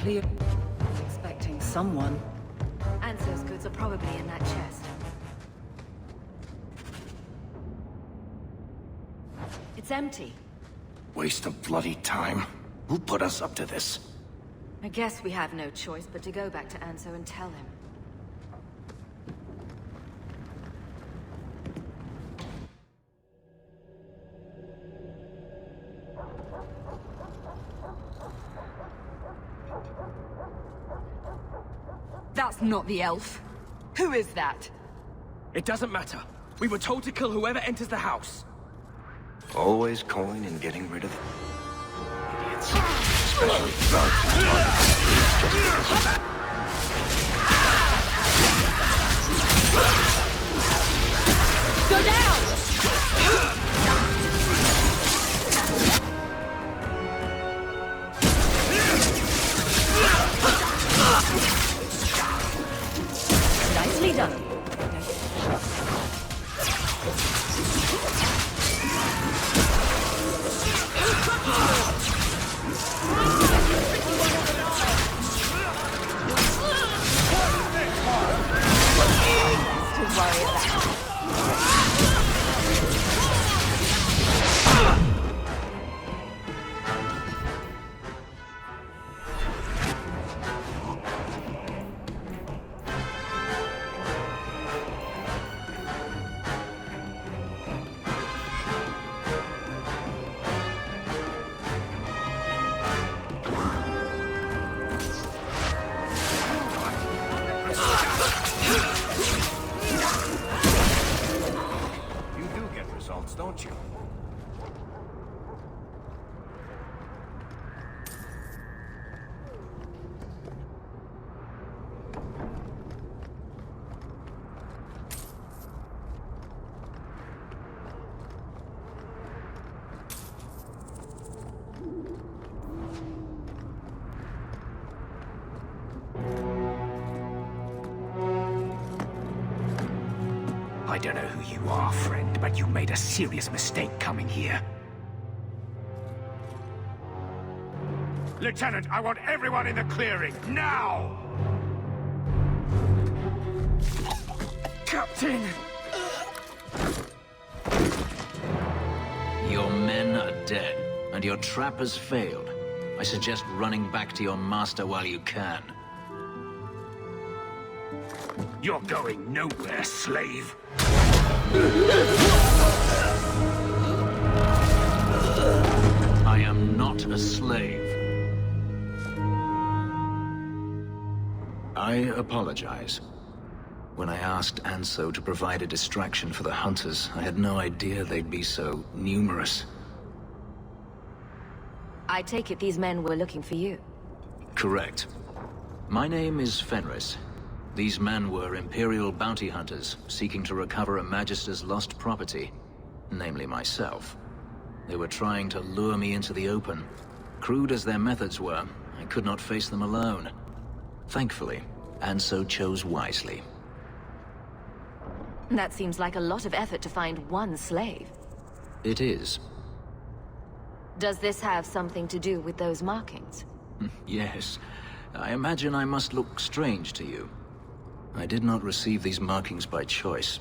clear. Expecting someone. Anso's goods are probably in that chest. It's empty. Waste of bloody time. Who put us up to this? I guess we have no choice but to go back to Anso and tell him. That's not the elf. Who is that? It doesn't matter. We were told to kill whoever enters the house. Always calling and getting rid of idiots. Especially thugs. Go down! Nicely done. To worry about. Don't you? I don't know who you are, friend, but you made a serious mistake coming here. Lieutenant, I want everyone in the clearing, now! Captain! Your men are dead, and your trap has failed. I suggest running back to your master while you can. You're going nowhere, slave! I am not a slave. I apologize. When I asked Anso to provide a distraction for the hunters, I had no idea they'd be so numerous. I take it these men were looking for you. Correct. My name is Fenris. These men were Imperial bounty hunters, seeking to recover a Magister's lost property, namely myself. They were trying to lure me into the open. Crude as their methods were, I could not face them alone. Thankfully, Anso chose wisely. That seems like a lot of effort to find one slave. It is. Does this have something to do with those markings? Yes. I imagine I must look strange to you. I did not receive these markings by choice.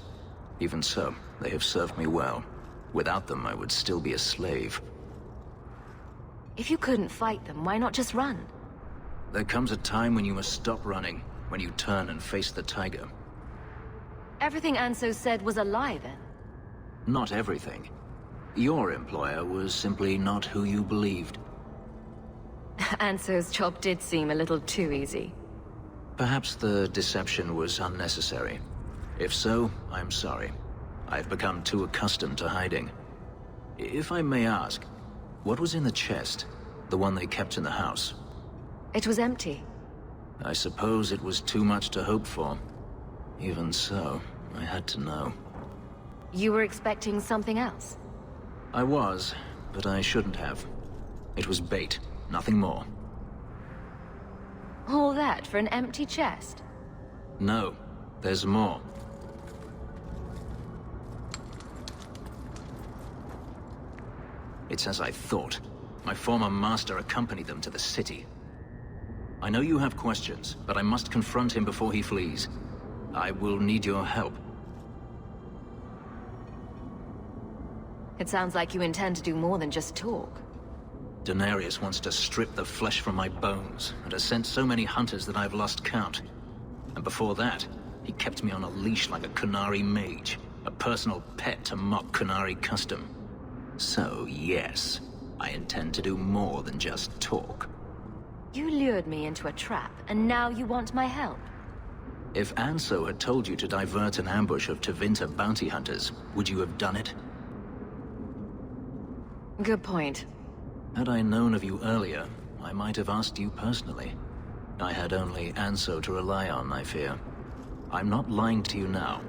Even so, they have served me well. Without them, I would still be a slave. If you couldn't fight them, why not just run? There comes a time when you must stop running, when you turn and face the tiger. Everything Anso said was a lie, then? Not everything. Your employer was simply not who you believed. Anso's job did seem a little too easy. Perhaps the deception was unnecessary. If so, I'm sorry. I've become too accustomed to hiding. If I may ask, what was in the chest? The one they kept in the house? It was empty. I suppose it was too much to hope for. Even so, I had to know. You were expecting something else? I was, but I shouldn't have. It was bait, nothing more. All that for an empty chest? No, there's more. It's as I thought. My former master accompanied them to the city. I know you have questions, but I must confront him before he flees. I will need your help. It sounds like you intend to do more than just talk. Denarius wants to strip the flesh from my bones, and has sent so many hunters that I've lost count. And before that, he kept me on a leash like a Qunari mage, a personal pet to mock Qunari custom. So yes, I intend to do more than just talk. You lured me into a trap, and now you want my help. If Anso had told you to divert an ambush of Tevinter bounty hunters, would you have done it? Good point. Had I known of you earlier, I might have asked you personally. I had only Anso to rely on, I fear. I'm not lying to you now.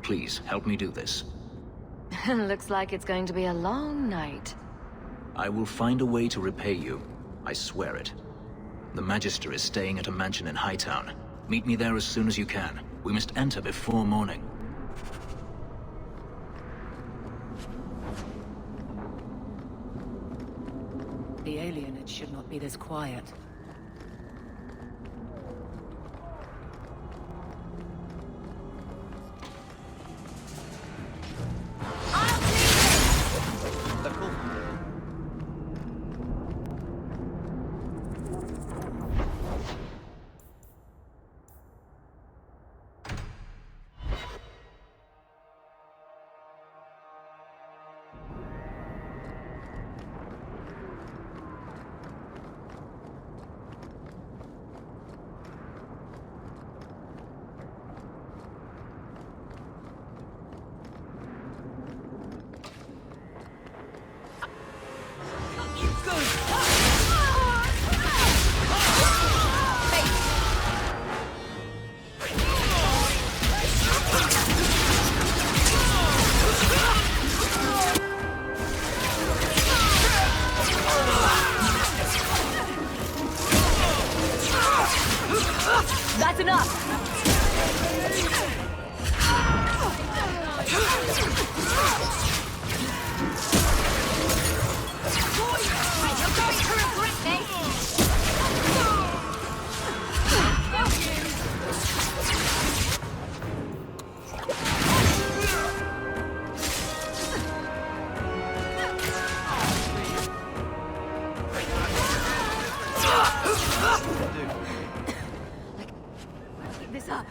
Please, help me do this. Looks like it's going to be a long night. I will find a way to repay you. I swear it. The Magister is staying at a mansion in Hightown. Meet me there as soon as you can. We must enter before morning. The alienage should not be this quiet. That's enough! You're going to regret this! Keep this up.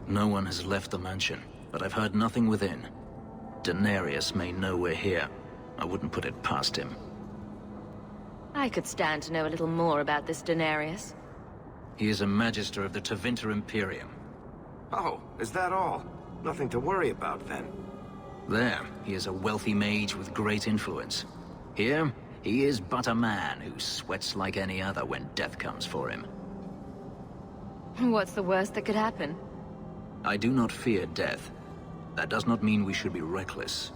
No one has left the mansion, but I've heard nothing within. Denarius may know we're here. I wouldn't put it past him. I could stand to know a little more about this Denarius. He is a Magister of the Tevinter Imperium. Oh, is that all? Nothing to worry about then. There, he is a wealthy mage with great influence. Here, he is but a man who sweats like any other when death comes for him. What's the worst that could happen? I do not fear death. That does not mean we should be reckless.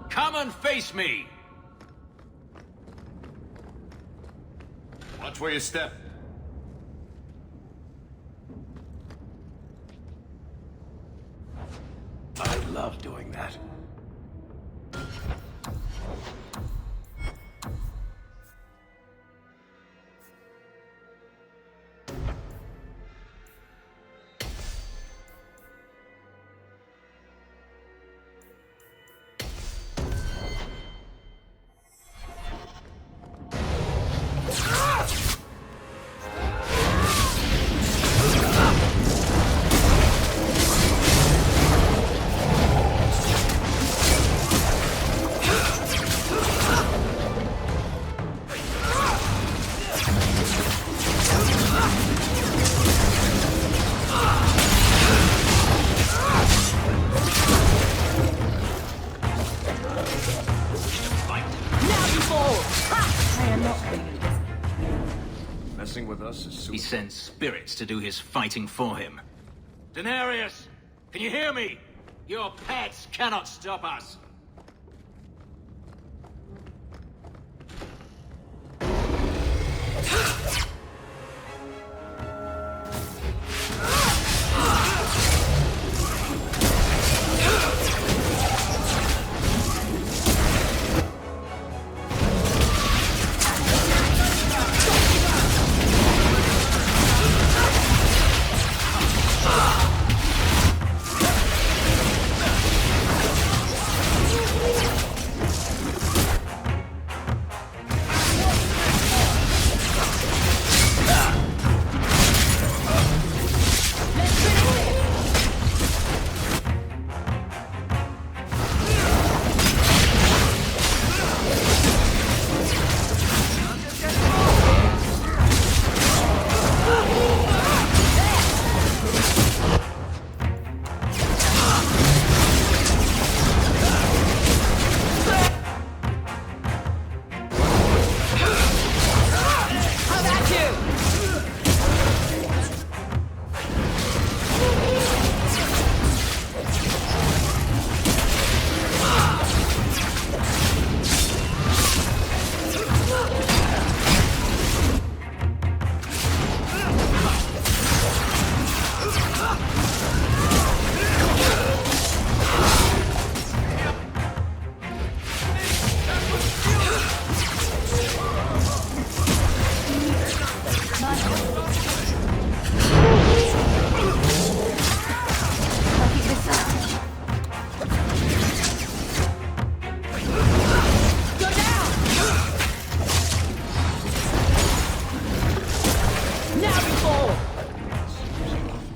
Come and face me! Watch where you step. I love doing that. sends spirits to do his fighting for him. Daenerys! Can you hear me? Your pets cannot stop us!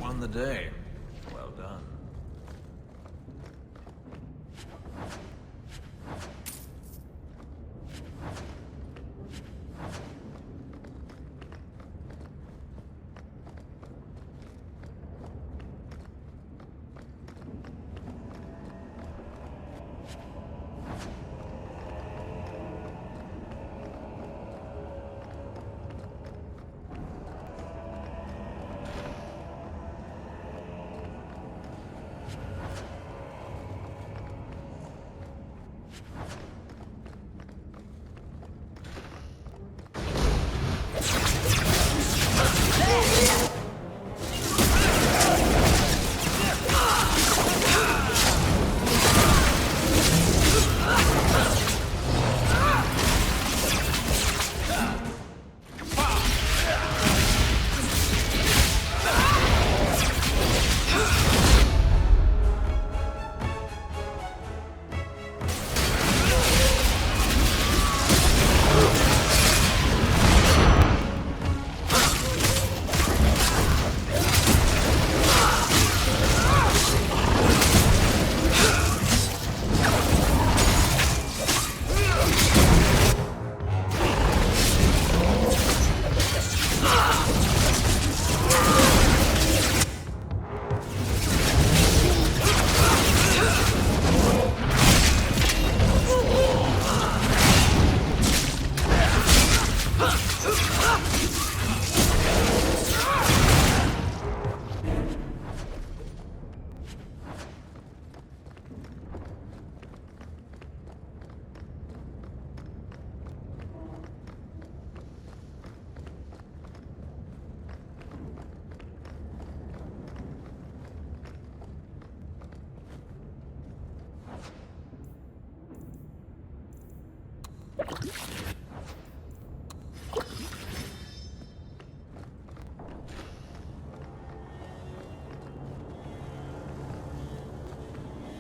Won the day. Well done.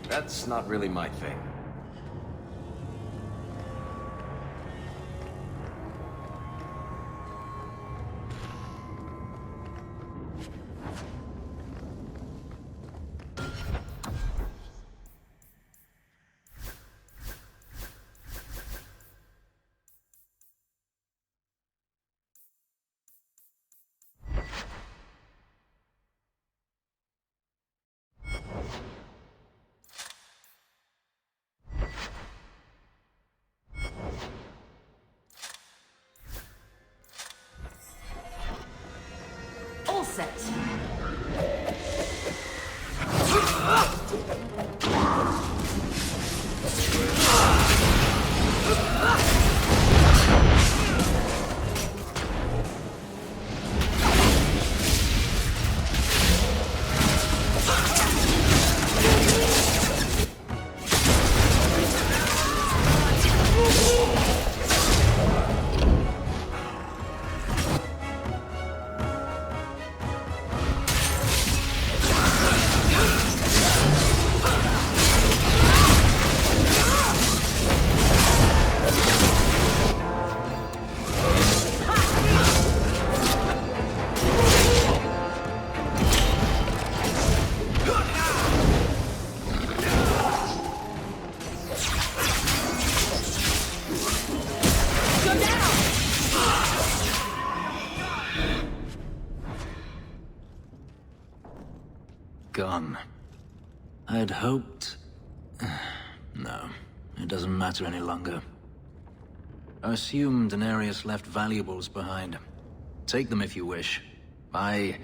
That's not really my thing. set. Gone. I'd hoped... No, it doesn't matter any longer. I assume Daenerys left valuables behind. Take them if you wish. I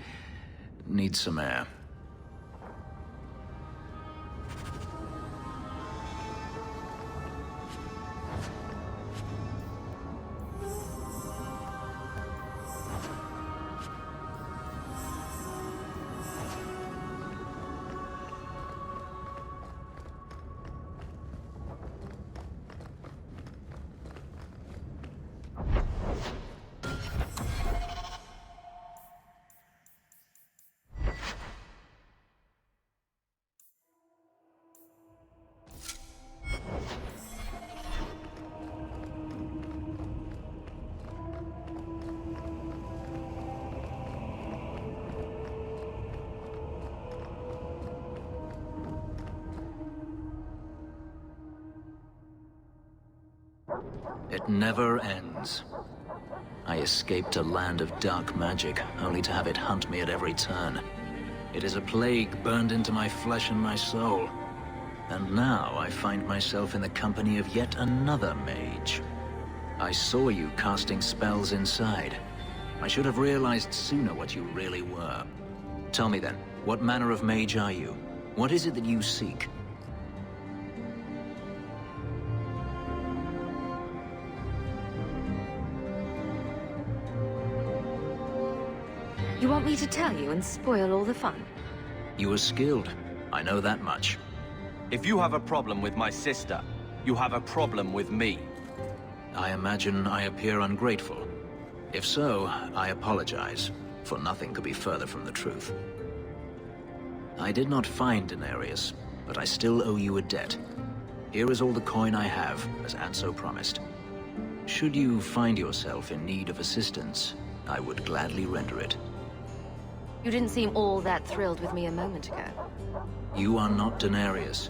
need some air. It never ends. I escaped a land of dark magic, only to have it hunt me at every turn. It is a plague burned into my flesh and my soul. And now I find myself in the company of yet another mage. I saw you casting spells inside. I should have realized sooner what you really were. Tell me then, what manner of mage are you? What is it that you seek? You want me to tell you and spoil all the fun? You are skilled. I know that much. If you have a problem with my sister, you have a problem with me. I imagine I appear ungrateful. If so, I apologize, for nothing could be further from the truth. I did not find Daenerys, but I still owe you a debt. Here is all the coin I have, as Anso promised. Should you find yourself in need of assistance, I would gladly render it. You didn't seem all that thrilled with me a moment ago. You are not Daenerys.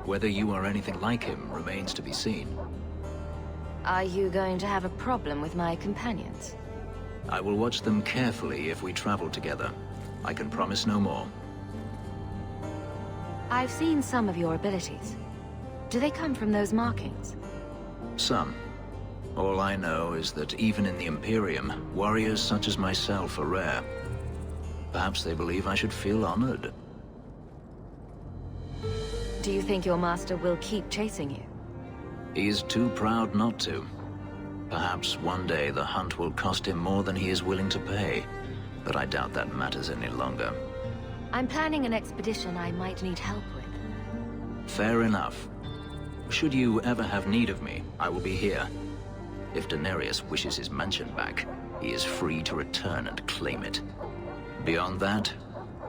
Whether you are anything like him remains to be seen. Are you going to have a problem with my companions? I will watch them carefully if we travel together. I can promise no more. I've seen some of your abilities. Do they come from those markings? Some. All I know is that even in the Imperium, warriors such as myself are rare. Perhaps they believe I should feel honored. Do you think your master will keep chasing you? He is too proud not to. Perhaps one day the hunt will cost him more than he is willing to pay. But I doubt that matters any longer. I'm planning an expedition I might need help with. Fair enough. Should you ever have need of me, I will be here. If Daenerys wishes his mansion back, he is free to return and claim it. Beyond that,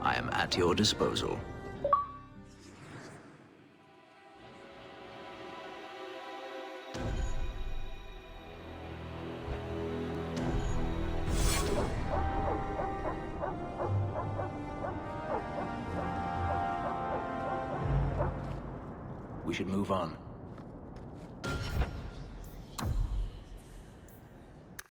I am at your disposal. We should move on.